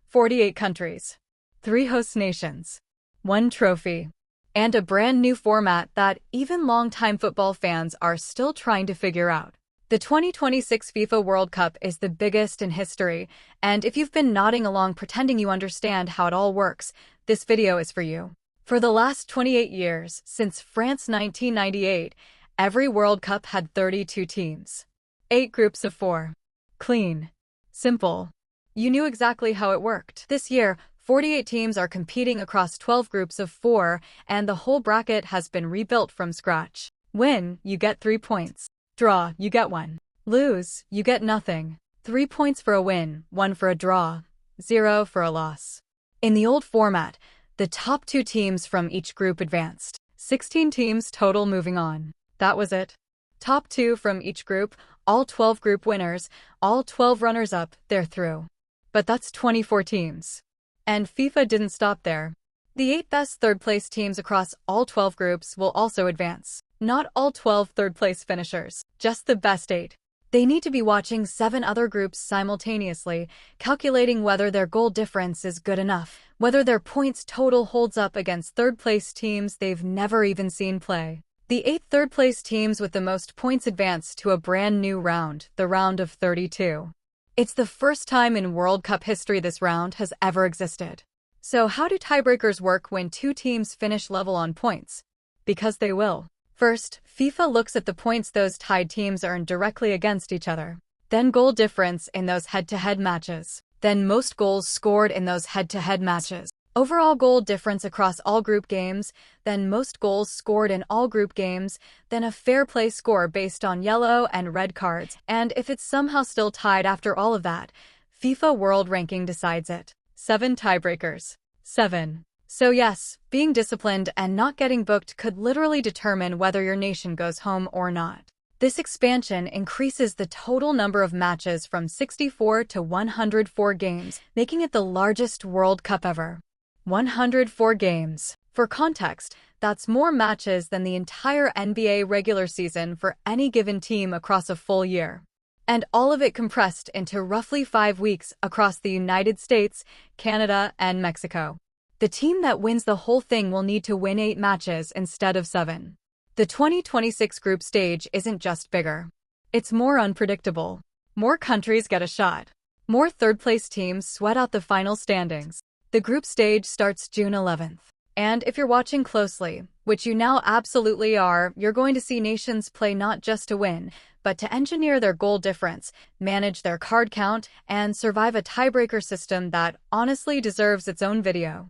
48 countries, 3 host nations, 1 trophy, and a brand new format that even longtime football fans are still trying to figure out. The 2026 FIFA World Cup is the biggest in history, and if you've been nodding along pretending you understand how it all works, this video is for you. For the last 28 years, since France 1998, every World Cup had 32 teams. 8 groups of 4. Clean. Simple. You knew exactly how it worked. This year, 48 teams are competing across 12 groups of 4, and the whole bracket has been rebuilt from scratch. Win, you get 3 points. Draw, you get 1. Lose, you get nothing. 3 points for a win, 1 for a draw, 0 for a loss. In the old format, the top 2 teams from each group advanced. 16 teams total moving on. That was it. Top 2 from each group, all 12 group winners, all 12 runners-up, they're through. But that's 24 teams. And FIFA didn't stop there. The 8 best third-place teams across all 12 groups will also advance. Not all 12 third-place finishers, just the best 8. They need to be watching 7 other groups simultaneously, calculating whether their goal difference is good enough, whether their points total holds up against third-place teams they've never even seen play. The 8 third-place teams with the most points advance to a brand new round, the round of 32. It's the first time in World Cup history this round has ever existed. So how do tiebreakers work when 2 teams finish level on points? Because they will. First, FIFA looks at the points those tied teams earn directly against each other. Then goal difference in those head-to-head matches. Then most goals scored in those head-to-head matches. Overall goal difference across all group games. Then most goals scored in all group games. Then a fair play score based on yellow and red cards. And if it's somehow still tied after all of that, FIFA World Ranking decides it. 7 tiebreakers. 7. So yes, being disciplined and not getting booked could literally determine whether your nation goes home or not. This expansion increases the total number of matches from 64 to 104 games, making it the largest World Cup ever. 104 games. For context, that's more matches than the entire NBA regular season for any given team across a full year. And all of it compressed into roughly 5 weeks across the United States, Canada, and Mexico. The team that wins the whole thing will need to win 8 matches instead of 7. The 2026 group stage isn't just bigger. It's more unpredictable. More countries get a shot. More third-place teams sweat out the final standings. The group stage starts June 11th. And if you're watching closely, which you now absolutely are, you're going to see nations play not just to win, but to engineer their goal difference, manage their card count, and survive a tiebreaker system that honestly deserves its own video.